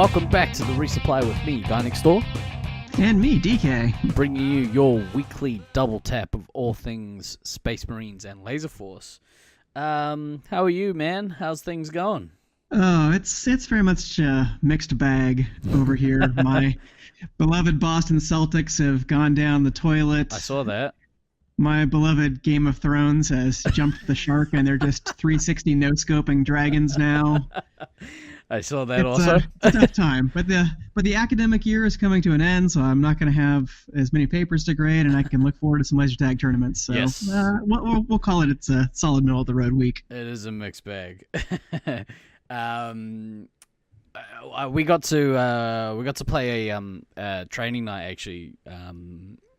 Welcome back to the Resupply with me, Guy Next Door. And me, DK. Bringing you your weekly double tap of all things Space Marines and Laser Force. How are you, man? How's things going? Oh, it's very much a mixed bag over here. My beloved Boston Celtics have gone down the toilet. I saw that. My beloved Game of Thrones has jumped the shark, and they're just 360 no-scoping dragons now. I saw that also. It's a tough time, but the academic year is coming to an end, so I'm not going to have as many papers to grade, and I can look forward to some laser tag tournaments. So yes. We'll call it. It's a solid middle of the road week. It is a mixed bag. We got to play a training night actually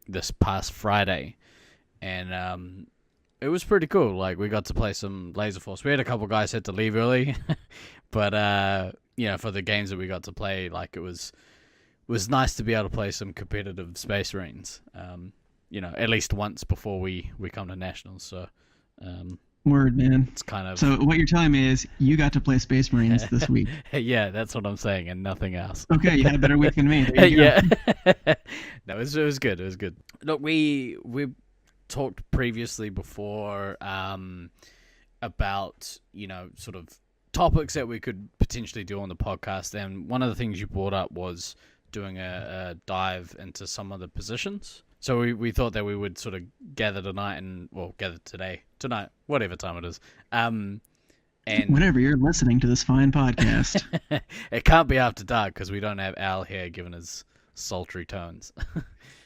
this past Friday, and it was pretty cool. Like, we got to play some Laser Force. We had a couple guys had to leave early, but for the games that we got to play, like, it was nice to be able to play some competitive Space Marines. At least once before we come to nationals. So. Word, man. It's kind of. So what you're telling me is you got to play Space Marines this week. Yeah, that's what I'm saying, and nothing else. Okay, you had a better week than me. There you go. No, it was good. It was good. Look, we talked previously before about sort of topics that we could potentially do on the podcast, and one of the things you brought up was doing a dive into some of the positions. So we thought that we would sort of gather tonight tonight, whatever time it is. And whenever you're listening to this fine podcast. It can't be after dark because we don't have Al here given his sultry tones.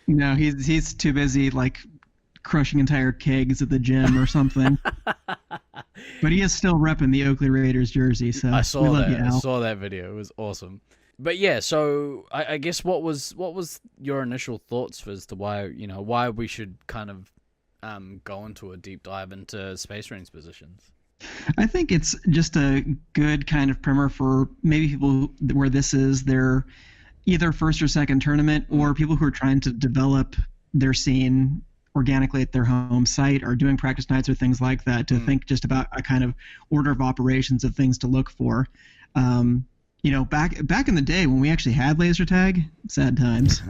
No, he's too busy, like, crushing entire kegs at the gym or something. But he is still repping the Oakley Raiders jersey, so I saw we love that. you, Al. I saw that video. It was awesome. But yeah, so I guess what was your initial thoughts as to why we should kind of go into a deep dive into Space Marines positions? I think it's just a good kind of primer for maybe people where this is their either first or second tournament, or people who are trying to develop their scene organically at their home site or doing practice nights or things like that, to think just about a kind of order of operations of things to look for. Back in the day when we actually had laser tag, sad times.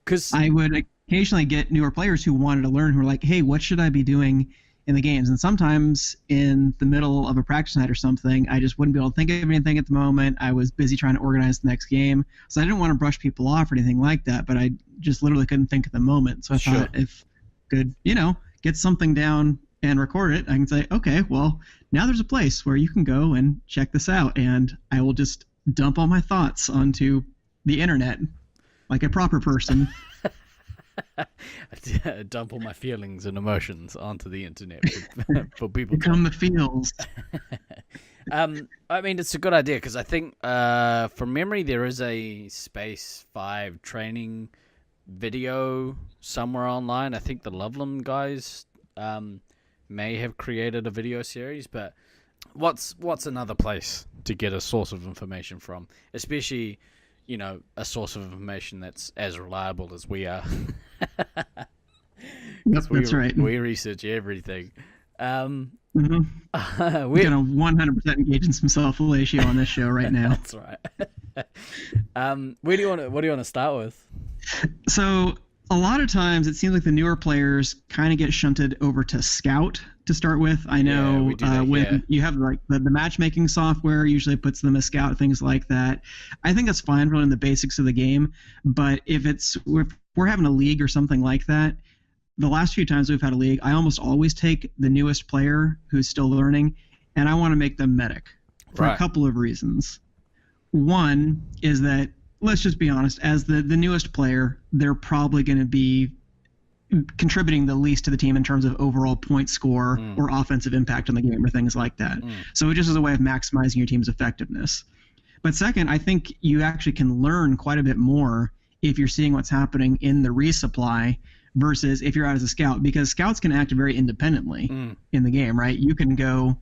Because I would occasionally get newer players who wanted to learn, who were like, hey, what should I be doing in the games? And sometimes in the middle of a practice night or something, I just wouldn't be able to think of anything at the moment. I was busy trying to organize the next game. So I didn't want to brush people off or anything like that, but I just literally couldn't think at the moment. So I thought if could, get something down and record it, I can say, okay, well, now there's a place where you can go and check this out, and I will just dump all my thoughts onto the internet like a proper person. Dump all my feelings and emotions onto the internet for people. Become the feels. I mean, it's a good idea because I think, from memory, there is a Space 5 training video somewhere online. I think the Loveland guys may have created a video series, but what's another place to get a source of information from, especially a source of information that's as reliable as we are. That's right. We research everything. We're gonna 100% engage in some self-fellatio on this show right now. That's right. What do you want to start with? So a lot of times it seems like the newer players kind of get shunted over to Scout to start with. I know when you have like the matchmaking software usually puts them as Scout, things like that. I think that's fine for learning the basics of the game, but if we're having a league or something like that, the last few times we've had a league, I almost always take the newest player who's still learning, and I want to make them medic for a couple of reasons. One is that, let's just be honest, as the newest player, they're probably going to be contributing the least to the team in terms of overall point score or offensive impact on the game or things like that. So it just is a way of maximizing your team's effectiveness. But second, I think you actually can learn quite a bit more if you're seeing what's happening in the resupply versus if you're out as a scout, because scouts can act very independently in the game, right? You can go,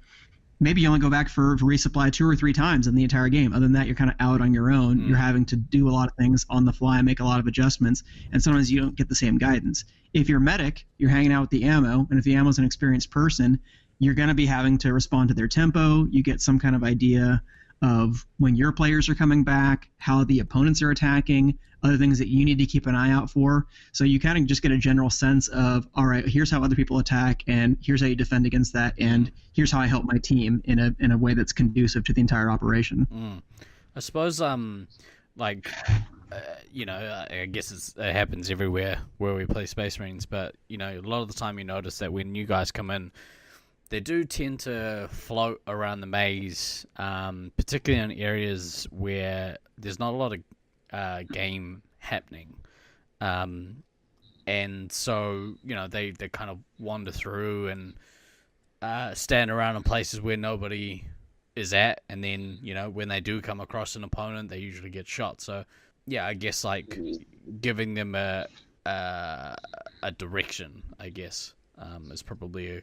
maybe you only go back for resupply 2 or 3 times in the entire game. Other than that, you're kind of out on your own. You're having to do a lot of things on the fly and make a lot of adjustments, and sometimes you don't get the same guidance. If you're medic, you're hanging out with the ammo, and if the ammo's an experienced person, you're going to be having to respond to their tempo. You get some kind of idea of when your players are coming back, how the opponents are attacking, other things that you need to keep an eye out for. So you kind of just get a general sense of, all right, here's how other people attack, and here's how you defend against that, and here's how I help my team in a way that's conducive to the entire operation. I suppose, I guess it happens everywhere where we play Space Marines, but, a lot of the time you notice that when new guys come in, they do tend to float around the maze, particularly in areas where there's not a lot of game happening. And so, they kind of wander through and stand around in places where nobody is at, and then, when they do come across an opponent, they usually get shot. So, yeah, I guess, giving them a direction, I guess, is probably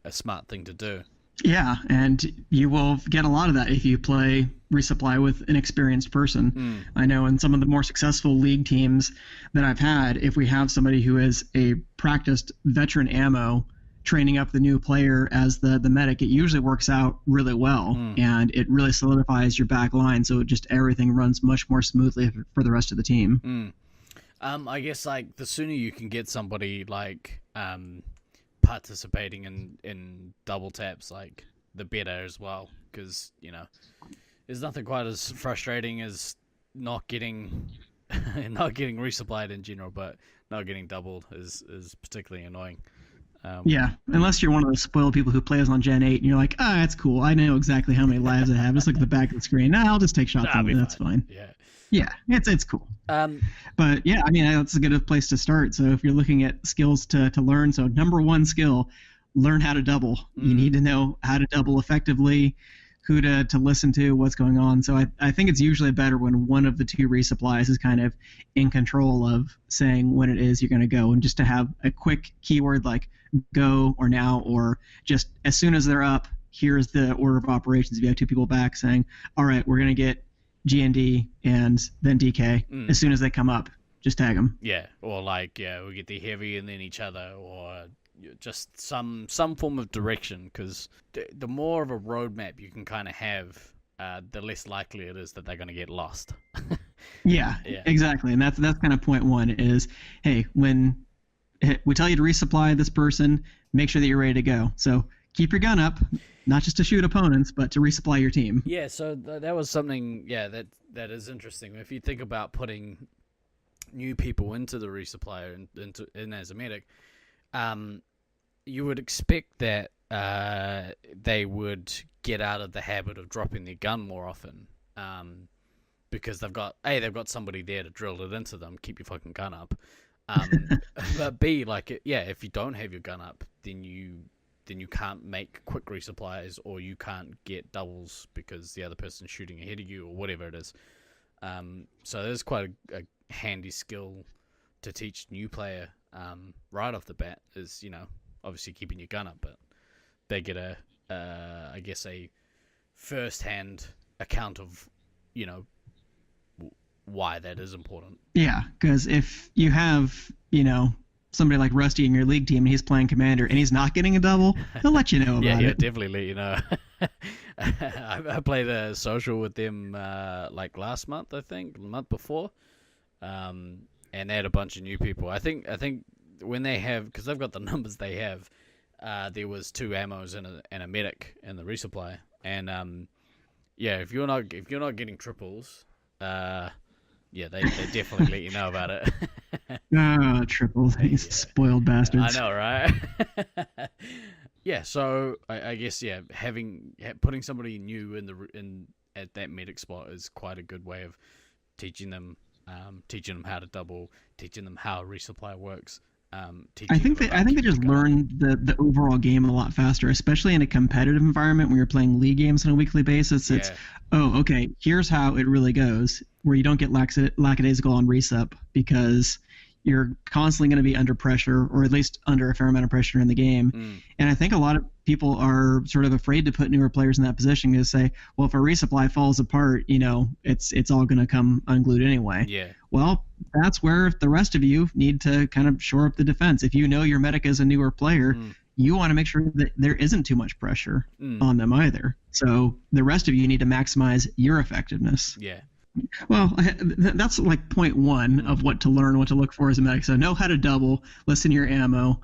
a smart thing to do. Yeah, and you will get a lot of that if you play Resupply with an experienced person. I know in some of the more successful league teams that I've had, if we have somebody who is a practiced veteran ammo training up the new player as the medic, it usually works out really well, and it really solidifies your back line, so just everything runs much more smoothly for the rest of the team. I guess the sooner you can get somebody participating in double taps, the better as well, because there's nothing quite as frustrating as not getting resupplied in general, but not getting doubled is particularly annoying. Yeah, unless you're one of those spoiled people who plays on Gen 8 and you're like, that's cool, I know exactly how many lives I have, just look at the back of the screen, I'll just take shots on it, that's fine. Yeah, it's cool. But yeah, that's a good place to start. So if you're looking at skills to learn, so number one skill, learn how to double. You need to know how to double effectively, who to listen to, what's going on. So I think it's usually better when one of the two resupplies is kind of in control of saying when it is you're going to go, and just to have a quick keyword like go or now, or just as soon as they're up, here's the order of operations. If you have two people back saying, all right, we're going to get G&D and then DK. As soon as they come up, just tag them. Yeah, or we get the heavy and then each other, or just some form of direction, because the more of a roadmap you can kind of have, the less likely it is that they're going to get lost. yeah, exactly. And that's kind of point one is, hey, when we tell you to resupply this person, make sure that you're ready to go. So keep your gun up, not just to shoot opponents, but to resupply your team. Yeah, so that was something, that is interesting. If you think about putting new people into the resupply and as a medic, you would expect that they would get out of the habit of dropping their gun more often, because they've got somebody there to drill it into them. Keep your fucking gun up. But B, if you don't have your gun up, then you can't make quick resupplies, or you can't get doubles because the other person's shooting ahead of you, or whatever it is. So there's quite a handy skill to teach new player right off the bat, is obviously keeping your gun up, but they get a first-hand account of why that is important. Yeah, because if you have somebody like Rusty in your league team and he's playing commander and he's not getting a double, he'll let you know about it. Yeah, definitely let you know. I played a social with them last month, I think, the month before, and they had a bunch of new people. I think when they have, because they've got the numbers they have, there was 2 ammos and a medic in the resupply, and if you're not getting triples, they definitely let you know about it. Triples, these spoiled bastards. I know, right? Yeah, so I guess putting somebody new at that medic spot is quite a good way of teaching them how to double, teaching them how resupply works. I think they just learn the overall game a lot faster, especially in a competitive environment when you're playing league games on a weekly basis. It's okay, here's how it really goes, where you don't get lackadaisical on resup, because you're constantly going to be under pressure, or at least under a fair amount of pressure in the game. And I think a lot of people are sort of afraid to put newer players in that position, to say, well, if a resupply falls apart, it's all going to come unglued anyway. Yeah. Well, that's where the rest of you need to kind of shore up the defense. If you know your medic is a newer player, you want to make sure that there isn't too much pressure on them either. So the rest of you need to maximize your effectiveness. Yeah. Well, that's like point one of what to learn, what to look for as a medic. So know how to double, listen to your ammo,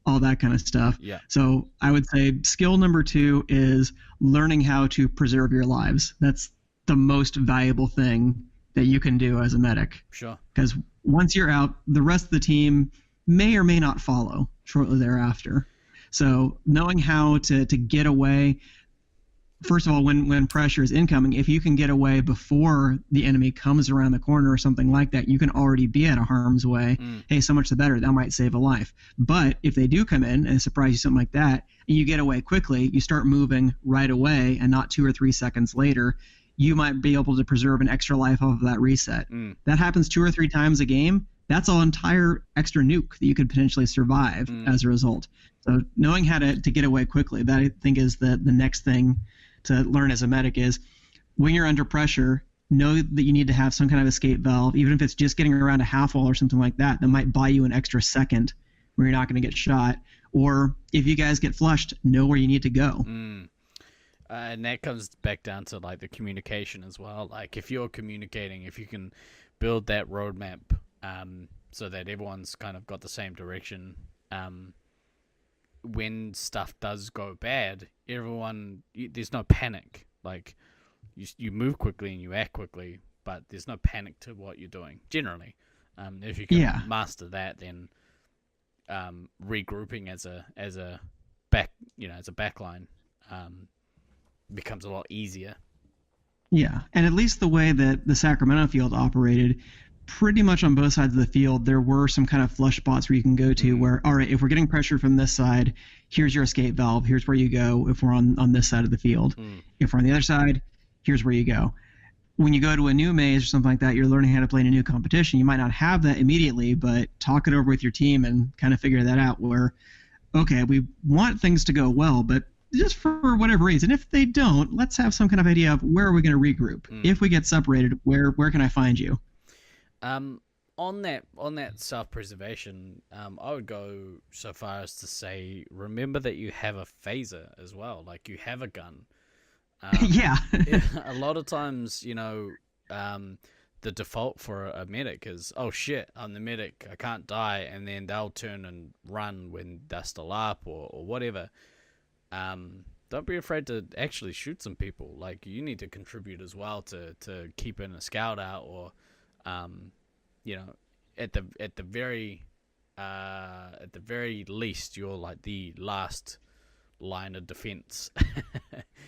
all that kind of stuff. Yeah. So I would say skill number 2 is learning how to preserve your lives. That's the most valuable thing that you can do as a medic. Sure. Because once you're out, the rest of the team may or may not follow shortly thereafter. So knowing how to get away, first of all, when pressure is incoming, if you can get away before the enemy comes around the corner or something like that, you can already be out of harm's way. Hey, so much the better. That might save a life. But if they do come in and surprise you, something like that, and you get away quickly, you start moving right away, and not 2 or 3 seconds later, you might be able to preserve an extra life off of that reset. That happens 2 or 3 times a game. That's an entire extra nuke that you could potentially survive as a result. So knowing how to get away quickly, that I think is the next thing to learn as a medic is when you're under pressure, know that you need to have some kind of escape valve, even if it's just getting around a half wall or something like that, that might buy you an extra second where you're not going to get shot. Or if you guys get flushed, know where you need to go. And that comes back down to like the communication as well. Like if you're communicating, if you can build that roadmap so that everyone's kind of got the same direction, when stuff does go bad, there's no panic. Like you move quickly and you act quickly, but there's no panic to what you're doing generally. If you can master that, then regrouping as a backline becomes a lot easier. Yeah, and at least the way that the Sacramento field operated, pretty much on both sides of the field, there were some kind of flush spots where you can go to where, all right, if we're getting pressure from this side, here's your escape valve, here's where you go if we're on this side of the field. If we're on the other side, here's where you go. When you go to a new maze or something like that, you're learning how to play in a new competition. You might not have that immediately, but talk it over with your team and kind of figure that out where, okay, we want things to go well, but just for whatever reason, if they don't, let's have some kind of idea of where are we going to regroup. If we get separated, where can I find you? On that self-preservation, I would go so far as to say, remember that you have a phaser as well. Like you have a gun. Yeah. A lot of times, the default for a medic is, oh shit, I'm the medic, I can't die, and then they'll turn and run when they're still up or whatever. Don't be afraid to actually shoot some people. Like you need to contribute as well to keep in a scout out, or at the very least, you're like the last line of defense.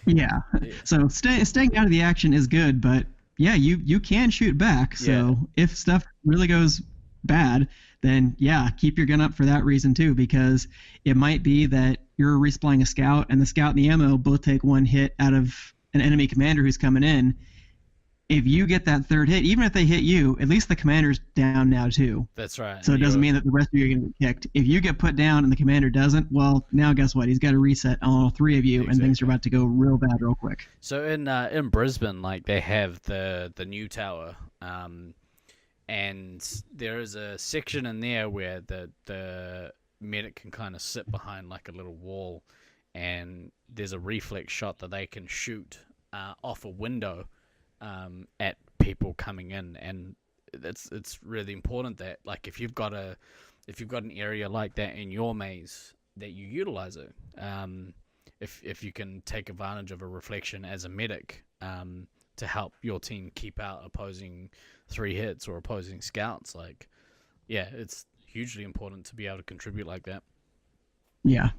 Yeah. So staying out of the action is good, but yeah, you can shoot back. So if stuff really goes bad, then yeah, keep your gun up for that reason too, because it might be that you're resupplying a scout and the scout and the ammo both take one hit out of an enemy commander who's coming in. If you get that third hit, even if they hit you, at least the commander's down now too. That's right. So it doesn't mean that the rest of you are going to get kicked. If you get put down and the commander doesn't, well, now guess what? He's got to reset on all 3 of you, and things are about to go real bad real quick. So in Brisbane, like they have the new tower, and there is a section in there where the medic can kind of sit behind like a little wall, and there's a reflex shot that they can shoot off a window at people coming in, and it's really important that like if you've got an area like that in your maze, that you utilize it. If you can take advantage of a reflection as a medic to help your team keep out opposing 3 hits or opposing scouts, like it's hugely important to be able to contribute like that. Yeah.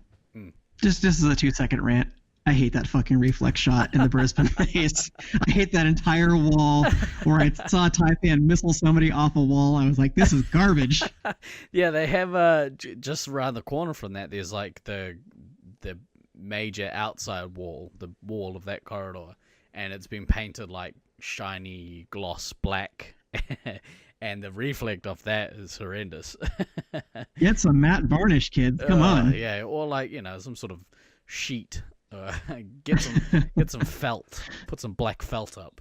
Just as a 2-second rant, I hate that fucking reflex shot in the Brisbane maze. I hate that entire wall where I saw a Taipan missile somebody off a wall. I was like, this is garbage. Yeah, they have just around the corner from that, there's like the major outside wall, the wall of that corridor, and it's been painted like shiny gloss black. And the reflect of that is horrendous. Get some matte varnish, kids. Come on. Yeah, or like, some sort of sheet. Get some felt. Put some black felt up.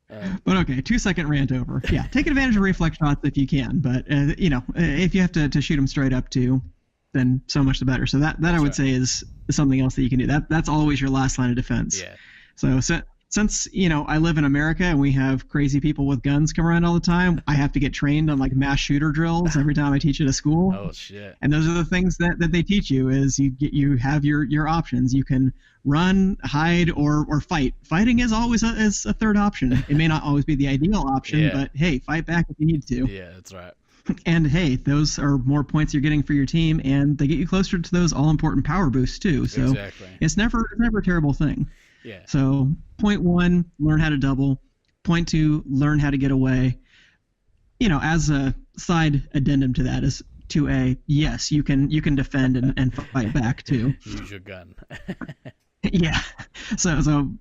But okay, 2-second rant over. Yeah, take advantage of reflex shots if you can. But, if you have to shoot them straight up too, then so much the better. So that I would say is something else that you can do. That's always your last line of defense. Yeah. So since I live in America and we have crazy people with guns come around all the time, I have to get trained on like mass shooter drills every time I teach at a school. Oh shit! And those are the things that they teach you is you have your options. You can run, hide, or fight. Fighting is always a third option. It may not always be the ideal option, but hey, fight back if you need to. Yeah, that's right. And hey, those are more points you're getting for your team, and they get you closer to those all-important power boosts too. So it's never a terrible thing. Yeah. So point 1, learn how to double. Point 2, learn how to get away. As a side addendum to that is 2A, yes, you can defend and fight back too. Use your gun. Yeah. So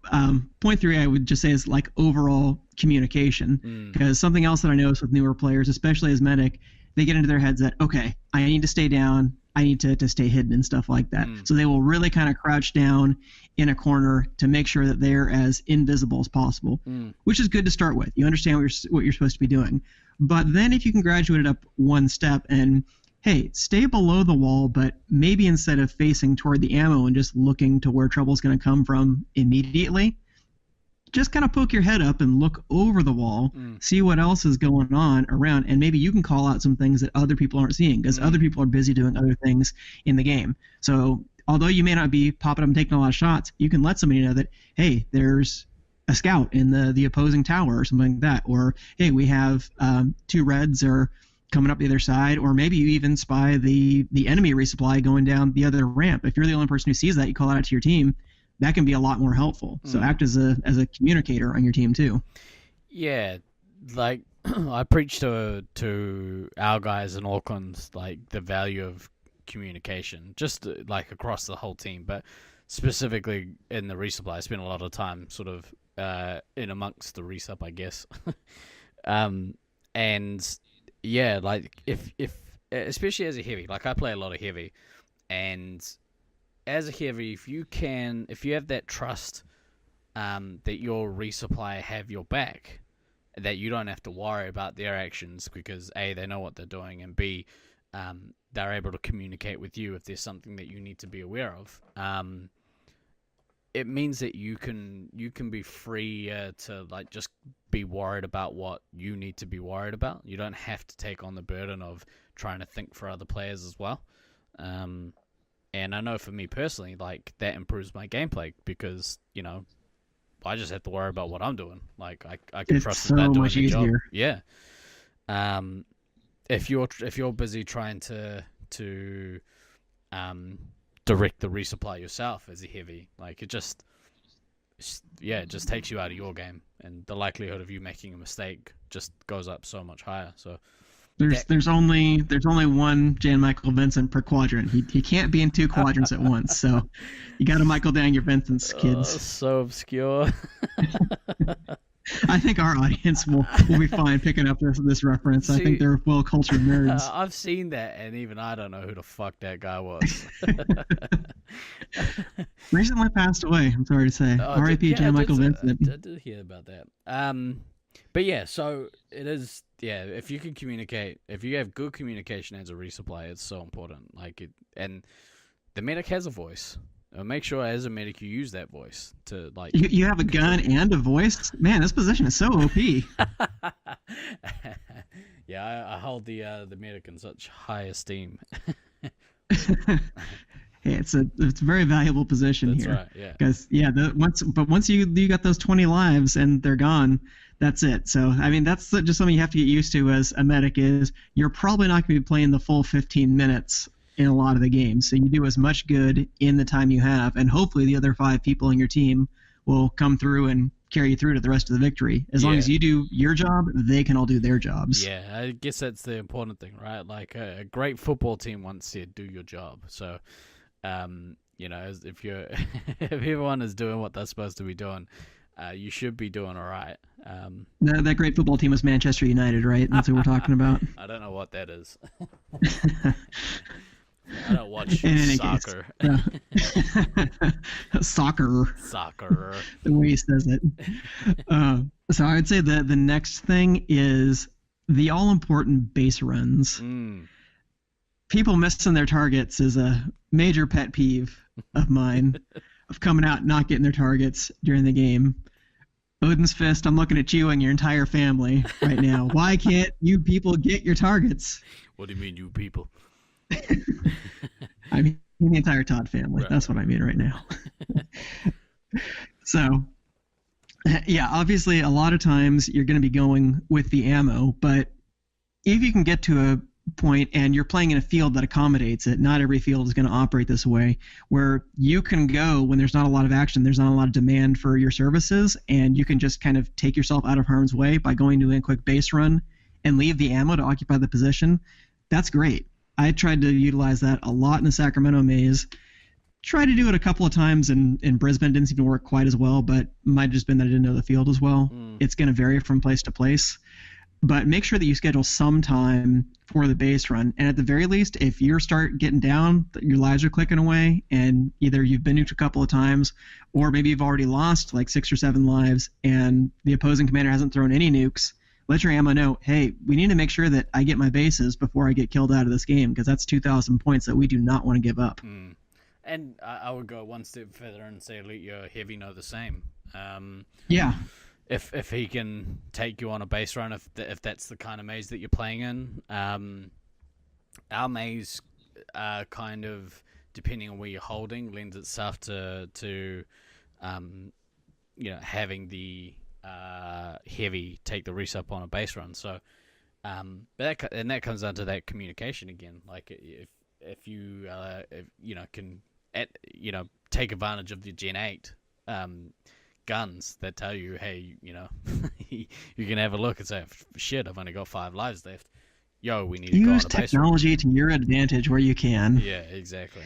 point 3 I would just say is like overall communication, because something else that I notice with newer players, especially as medic, they get into their heads that, okay, I need to stay down, I need to stay hidden and stuff like that. So they will really kind of crouch down in a corner to make sure that they're as invisible as possible, which is good to start with. You understand what you're supposed to be doing. But then if you can graduate it up one step and, hey, stay below the wall, but maybe instead of facing toward the ammo and just looking to where trouble's going to come from immediately, just kind of poke your head up and look over the wall, see what else is going on around, and maybe you can call out some things that other people aren't seeing because other people are busy doing other things in the game. So although you may not be popping up and taking a lot of shots, you can let somebody know that, hey, there's a scout in the opposing tower or something like that, or hey, we have 2 reds are coming up the other side, or maybe you even spy the enemy resupply going down the other ramp. If you're the only person who sees that, you call it out to your team. That can be a lot more helpful. So act as a communicator on your team too. Yeah, like I preach to our guys in Auckland like the value of communication, just like across the whole team, but specifically in the resupply. I spend a lot of time sort of in amongst the resup, I guess. And yeah, like if especially as a heavy, like I play a lot of heavy, and as a heavy, if you have that trust that your resupply have your back, that you don't have to worry about their actions because A, they know what they're doing, and B, they're able to communicate with you if there's something that you need to be aware of. It means that you can be free to like just be worried about what you need to be worried about. You don't have to take on the burden of trying to think for other players as well. And I know for me personally, like that improves my gameplay because I just have to worry about what I'm doing. Like I can trust that they're doing the job. Yeah. If you're busy trying to direct the resupply yourself as a heavy, like it just takes you out of your game, and the likelihood of you making a mistake just goes up so much higher. So there's only one Jan Michael Vincent per quadrant. He can't be in 2 quadrants at once. So you got to Michael down your Vincents, kids. Oh, so obscure. I think our audience will be fine picking up this reference. I think they're well-cultured nerds. I've seen that, and even I don't know who the fuck that guy was. Recently passed away, I'm sorry to say. R.I.P. Jan Michael Vincent. I did hear about that. But yeah, so it is. Yeah, if you can communicate, if you have good communication as a resupply, it's so important. And the medic has a voice. Make sure as a medic you use that voice to like. You have a gun and a voice. Man, this position is so OP. Yeah, I hold the medic in such high esteem. Hey, it's a very valuable position here. That's right. Yeah. Because once you got those 20 lives and they're gone, that's it. So I mean that's just something you have to get used to as a medic. Is you're probably not going to be playing the full 15 minutes in a lot of the games. So you do as much good in the time you have, and hopefully the other 5 people in your team will come through and carry you through to the rest of the victory. As long as you do your job, they can all do their jobs. Yeah, I guess that's the important thing, right? Like a great football team once said, do your job. So, if everyone is doing what they're supposed to be doing, you should be doing all right. That great football team was Manchester United, right? That's what we're talking about. I don't know what that is. I don't watch soccer. Soccer. The way he says it. So I would say the next thing is the all-important base runs. people missing their targets is a major pet peeve of mine, of coming out and not getting their targets during the game. Odin's Fist, I'm looking at you and your entire family right now. Why can't you people get your targets? What do you mean, you people? I mean the entire Todd family. Right. That's what I mean right now. So, yeah, obviously a lot of times you're going to be going with the ammo, but if you can get to a point and you're playing in a field that accommodates it, not every field is going to operate this way, where you can go when there's not a lot of action, there's not a lot of demand for your services, and you can just kind of take yourself out of harm's way by going to a quick base run and leave the ammo to occupy the position. That's great. I tried to utilize that a lot in the Sacramento maze. Tried to do it a couple of times in Brisbane. Didn't seem to work quite as well, but might have just been that I didn't know the field as well. It's going to vary from place to place. But make sure that you schedule some time for the base run. And at the very least, if you start getting down, your lives are clicking away, and either you've been nuked a couple of times, or maybe you've already lost like 6 or 7 lives, and the opposing commander hasn't thrown any nukes, let your ammo know, hey, we need to make sure that I get my bases before I get killed out of this game, because that's 2,000 points that we do not want to give up. And I would go one step further and say let your heavy know the same. Yeah. If he can take you on a base run, if that's the kind of maze that you're playing in, our maze, kind of depending on where you're holding, lends itself to having the heavy take the resup on a base run. So, but that comes down to that communication again. Like if you can take advantage of the Gen 8 guns that tell you, hey, you can have a look and say, shit, I've only got 5 lives left. Yo, we need to go on a base run. Use technology to your advantage where you can. Yeah, exactly.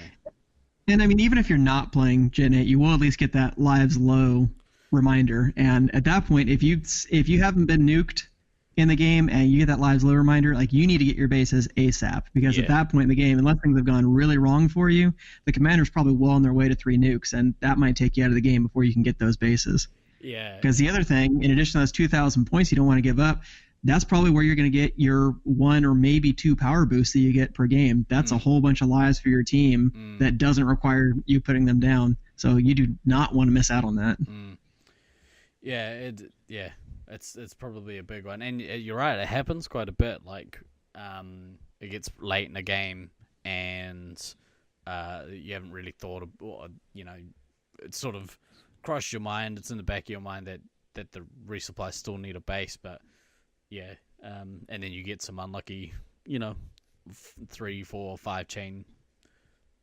And I mean, even if you're not playing Gen 8, you will at least get that lives low reminder. And at that point, if you haven't been nuked in the game and you get that lives low reminder, like, you need to get your bases ASAP, because at that point in the game, unless things have gone really wrong for you, the commander's probably well on their way to 3 nukes, and that might take you out of the game before you can get those bases. Yeah. Because the other thing, in addition to those 2,000 points you don't want to give up, that's probably where you're going to get your 1 or maybe 2 power boosts that you get per game. That's a whole bunch of lives for your team that doesn't require you putting them down. So you do not want to miss out on that. Yeah, it's probably a big one, and you're right. It happens quite a bit. Like, it gets late in the game, and you haven't really thought of, it's sort of crossed your mind. It's in the back of your mind that the resupply still need a base, but and then you get some unlucky, 3, 4, 5 chain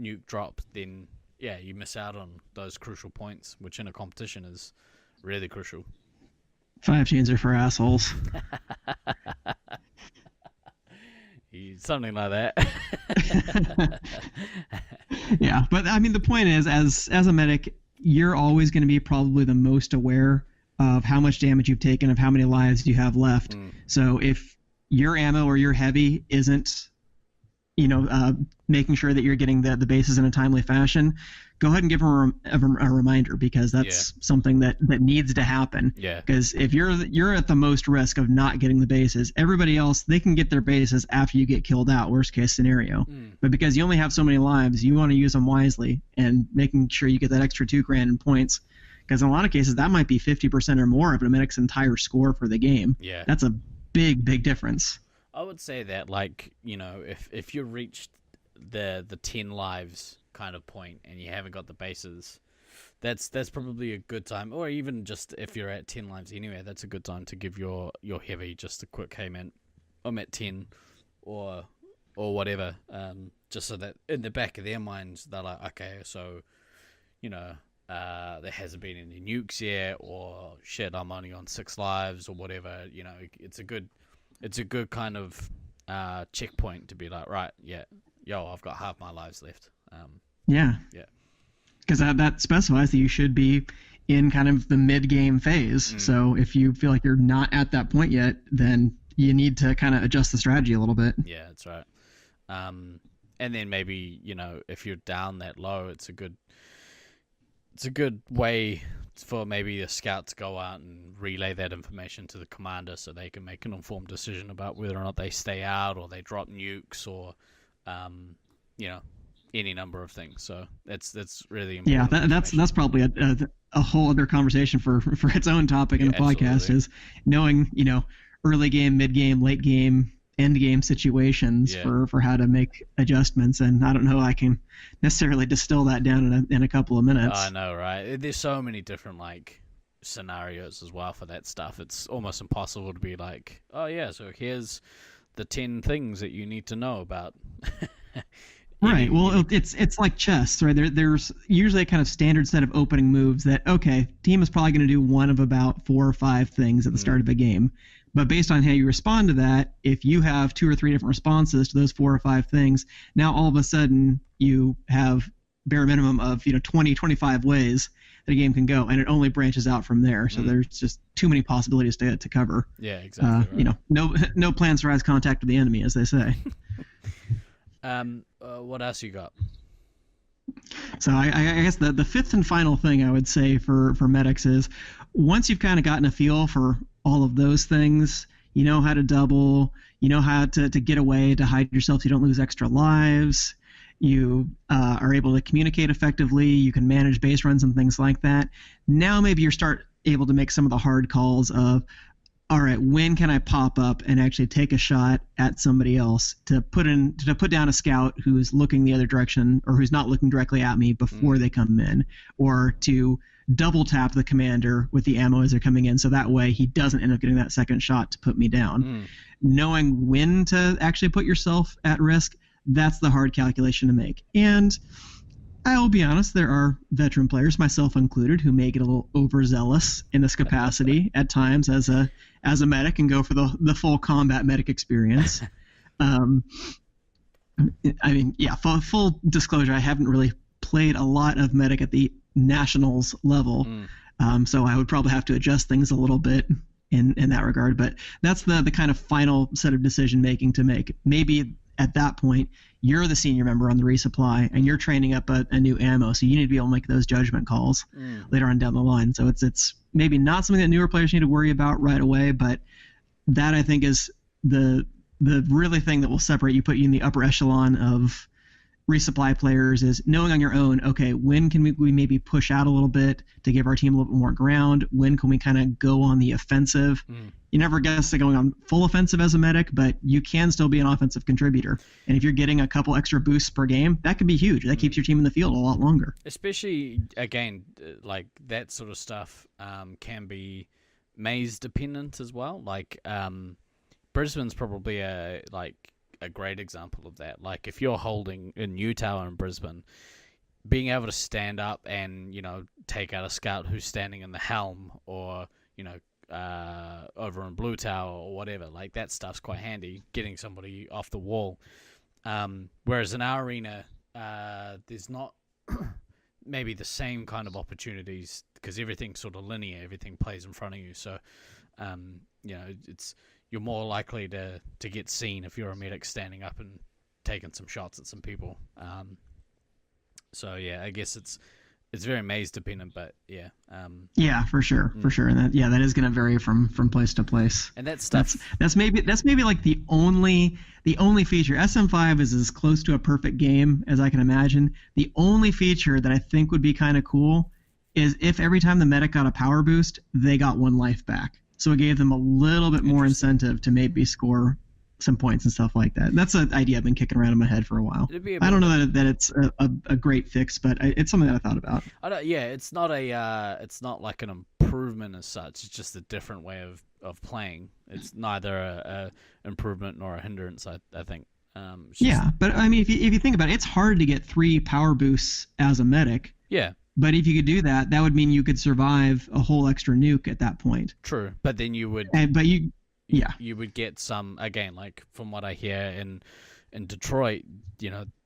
nuke drop. Then you miss out on those crucial points, which in a competition is really crucial. 5 chains are for assholes. Something like that. Yeah, but I mean, the point is, as a medic, you're always going to be probably the most aware of how much damage you've taken, of how many lives you have left. So if your ammo or your heavy isn't, making sure that you're getting the bases in a timely fashion, go ahead and give them a reminder, because that's something that needs to happen. Yeah. Because if you're at the most risk of not getting the bases, everybody else, they can get their bases after you get killed out, worst case scenario. But because you only have so many lives, you want to use them wisely and making sure you get that extra $2,000 in points. Because in a lot of cases, that might be 50% or more of a medic's entire score for the game. Yeah. That's a big, big difference. I would say that, like, if you reached the 10 lives kind of point and you haven't got the bases, that's probably a good time. Or even just if you're at 10 lives anyway, that's a good time to give your heavy just a quick, hey man, I'm at 10 or whatever, just so that in the back of their minds they're like, okay, so there hasn't been any nukes yet, or shit, I'm only on 6 lives or whatever. It's a good kind of checkpoint to be like, right, I've got half my lives left. Yeah. Because that specifies that you should be in kind of the mid-game phase. So if you feel like you're not at that point yet, then you need to kind of adjust the strategy a little bit. Yeah, that's right. And then maybe, if you're down that low, it's a good way for maybe the scout to go out and relay that information to the commander so they can make an informed decision about whether or not they stay out or they drop nukes or you know, any number of things. So that's really important. Yeah, that's probably a whole other conversation for its own topic in the podcast, is knowing, early game, mid game, late game, end game situations for how to make adjustments. And I don't know I can necessarily distill that down in a couple of minutes. I know, right? There's so many different scenarios as well for that stuff. It's almost impossible to be like, oh yeah, so here's the 10 things that you need to know about. Right. Well, it's like chess, right? There's usually a kind of standard set of opening moves that, okay, team is probably going to do one of about 4 or 5 things at the start of a game. But based on how you respond to that, if you have 2 or 3 different responses to those 4 or 5 things, now all of a sudden you have bare minimum of 20, 25 ways that a game can go, and it only branches out from there. So there's just too many possibilities to cover. Yeah, exactly. Right. No plans for eyes contact with the enemy, as they say. What else you got? So I guess the fifth and final thing I would say for medics is, once you've kind of gotten a feel for all of those things, you know how to double, you know how to get away, to hide yourself so you don't lose extra lives, you are able to communicate effectively, you can manage base runs and things like that. Now maybe you start able to make some of the hard calls of, all right, when can I pop up and actually take a shot at somebody else to put down a scout who's looking the other direction, or who's not looking directly at me before they come in, or to double tap the commander with the ammo as they're coming in, so that way he doesn't end up getting that second shot to put me down. Knowing when to actually put yourself at risk, that's the hard calculation to make. And I will be honest, there are veteran players, myself included, who may get a little overzealous in this capacity at times as a medic and go for the full combat medic experience. Full disclosure, I haven't really played a lot of medic at the nationals level, so I would probably have to adjust things a little bit in that regard. But that's the kind of final set of decision making to make. Maybe at that point, you're the senior member on the resupply, and you're training up a new ammo, so you need to be able to make those judgment calls later on down the line. So it's maybe not something that newer players need to worry about right away, but that, I think, is the really thing that will separate you, put you in the upper echelon of resupply players, is knowing on your own, okay, when can we maybe push out a little bit to give our team a little bit more ground? When can we kind of go on the offensive? You never guess at going on full offensive as a medic, but you can still be an offensive contributor. And if you're getting a couple extra boosts per game, that could be huge. That keeps your team in the field a lot longer. Especially, again, like that sort of stuff can be maze dependent as well. Like Brisbane's probably a great example of that. Like if you're holding in New Tower in Brisbane, being able to stand up and take out a scout who's standing in the helm, or over in Blue Tower or whatever, like that stuff's quite handy, getting somebody off the wall. Whereas in our arena, there's not maybe the same kind of opportunities, because everything's sort of linear, everything plays in front of you. So you're more likely to get seen if you're a medic standing up and taking some shots at some people. So yeah, I guess it's very maze dependent, but yeah. Yeah, for sure, and that is going to vary from place to place. And that stuff that's maybe like the only feature. SM5 is as close to a perfect game as I can imagine. The only feature that I think would be kind of cool is if every time the medic got a power boost, they got 1 life back. So it gave them a little bit more incentive to maybe score some points and stuff like that. That's an idea I've been kicking around in my head for a while. I don't know that it's a great fix, but it's something that I thought about. It's not like an improvement as such. It's just a different way of playing. It's neither a improvement nor a hindrance, I think. But I mean, if you think about it, it's hard to get 3 power boosts as a medic. Yeah. But if you could do that, that would mean you could survive a whole extra nuke at that point. True, but then you would. You would get some, again, like from what I hear in Detroit,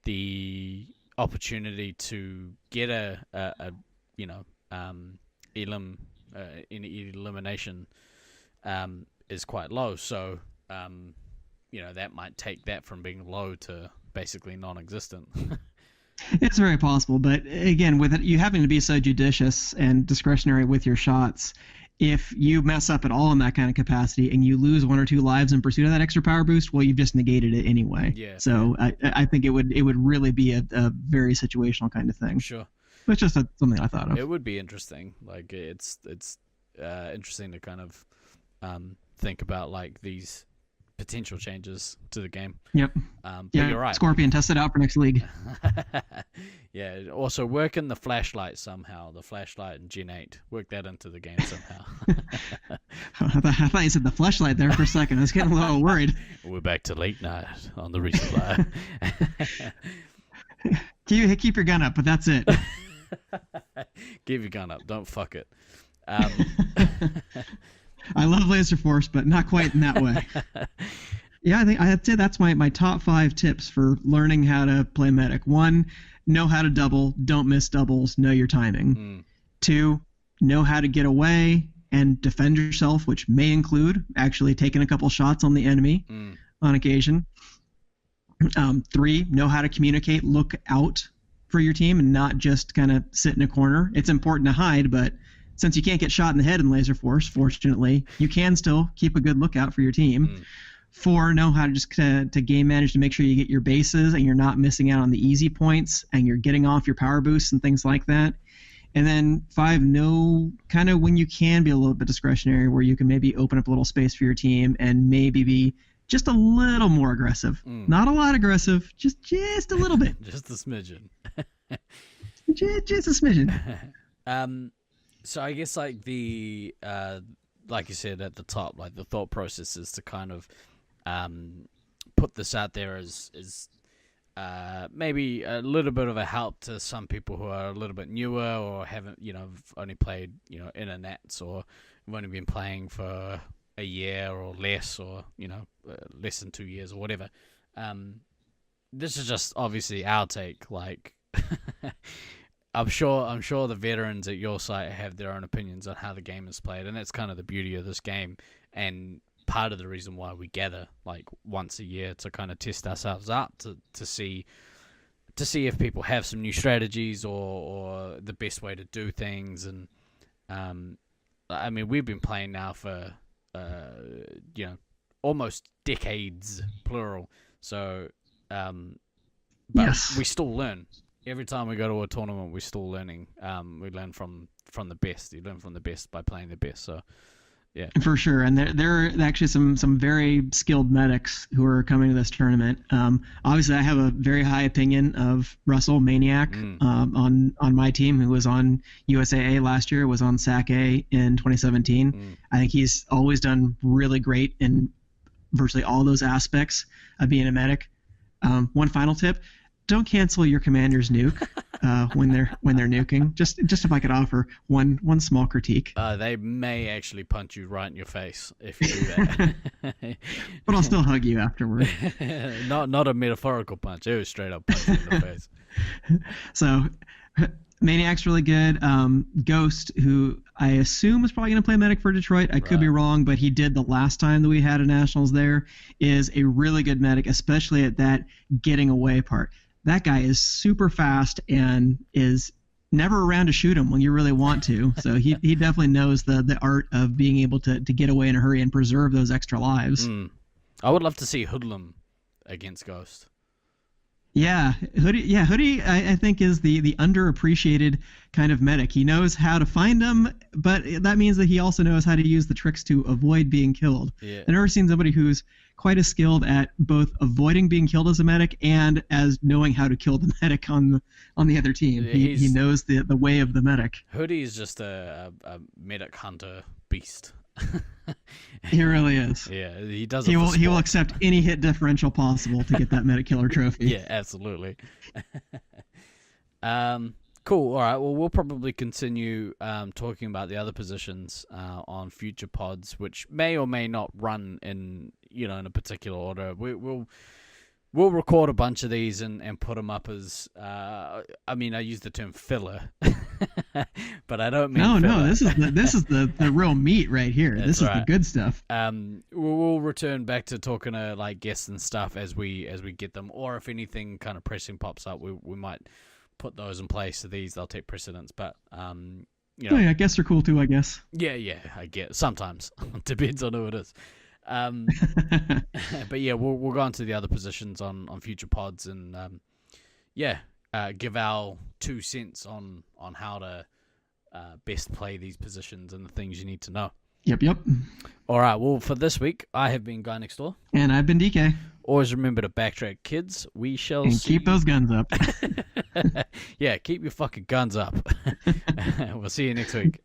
the opportunity to get elimination is quite low. So that might take that from being low to basically non-existent. It's very possible, but again, with it, you having to be so judicious and discretionary with your shots, if you mess up at all in that kind of capacity and you lose 1 or 2 lives in pursuit of that extra power boost, well, you've just negated it anyway. Yeah. So I think it would really be a very situational kind of thing. Sure. But it's just something I thought of. It would be interesting. Like it's interesting to kind of think about like these potential changes to the game. Yep. But you're right. Scorpion, test it out for next league. Yeah. Also, work in the flashlight somehow. The flashlight in Gen 8. Work that into the game somehow. I thought you said the flashlight there for a second. I was getting a little worried. We're back to late night on the Resupply. Keep your gun up, but that's it. Keep your gun up. Don't fuck it. I love Laser Force, but not quite in that way. Yeah, I think I'd say that's my top 5 tips for learning how to play medic. 1, know how to double. Don't miss doubles. Know your timing. 2, know how to get away and defend yourself, which may include actually taking a couple shots on the enemy on occasion. 3, know how to communicate. Look out for your team and not just kind of sit in a corner. It's important to hide, but since you can't get shot in the head in Laser Force, fortunately, you can still keep a good lookout for your team. 4, know how to just to game manage to make sure you get your bases and you're not missing out on the easy points and you're getting off your power boosts and things like that. And then 5, know kind of when you can be a little bit discretionary, where you can maybe open up a little space for your team and maybe be just a little more aggressive. Not a lot aggressive, just a little bit. Just a smidgen. just a smidgen. So I guess like the like you said at the top, like the thought process is to kind of put this out there as maybe a little bit of a help to some people who are a little bit newer or haven't, only played, internets, or have only been playing for a year or less, or less than 2 years or whatever. This is just obviously our take. Like, I'm sure the veterans at your site have their own opinions on how the game is played, and that's kind of the beauty of this game, and part of the reason why we gather like once a year to kind of test ourselves out to see if people have some new strategies or the best way to do things. And I mean, we've been playing now for almost decades, plural. So but yes, we still learn. Every time we go to a tournament, we're still learning. We learn from the best. You learn from the best by playing the best. So, yeah, for sure. And there are actually some very skilled medics who are coming to this tournament. Obviously, I have a very high opinion of Russell Maniac on my team, who was on USAA last year, was on SAC A in 2017. I think he's always done really great in virtually all those aspects of being a medic. One final tip: don't cancel your commander's nuke when they're nuking. Just if I could offer one small critique. They may actually punch you right in your face if you do that. But I'll still hug you afterward. Not a metaphorical punch. It was straight up punch in the face. So Maniac's really good. Ghost, who I assume is probably going to play medic for Detroit. I could be wrong, but he did the last time that we had a nationals there. Is a really good medic, especially at that getting away part. That guy is super fast and is never around to shoot him when you really want to. So he definitely knows the art of being able to get away in a hurry and preserve those extra lives. I would love to see Hoodlum against Ghost. Yeah, Hoodie I think is the underappreciated kind of medic. He knows how to find them, but that means that he also knows how to use the tricks to avoid being killed. Yeah. I've never seen somebody who's quite as skilled at both avoiding being killed as a medic and as knowing how to kill the medic on the other team. He knows the way of the medic. Hoodie is just a medic hunter beast. He really is. Yeah, he does. He will accept any hit differential possible to get that medic killer trophy. Yeah, absolutely. Cool. All right. Well, we'll probably continue talking about the other positions on future pods, which may or may not run in in a particular order. We'll record a bunch of these and put them up as I mean, I use the term filler, but I don't mean filler. No. This is the real meat right here. This is the good stuff. We'll return back to talking to like guests and stuff as we get them, or if anything kind of pressing pops up, we might put those in place. So they'll take precedence. But you know. Oh, yeah, guests are cool too, I guess. Yeah, I get sometimes. Depends on who it is. But yeah, we'll go on to the other positions on future pods and give our 2 cents on how to best play these positions and the things you need to know. Yep. All right, well, for this week, I have been Guy Next Door. And I've been DK. Always remember to backtrack, kids. We shall and see. Keep those guns up. Yeah, keep your fucking guns up. We'll see you next week.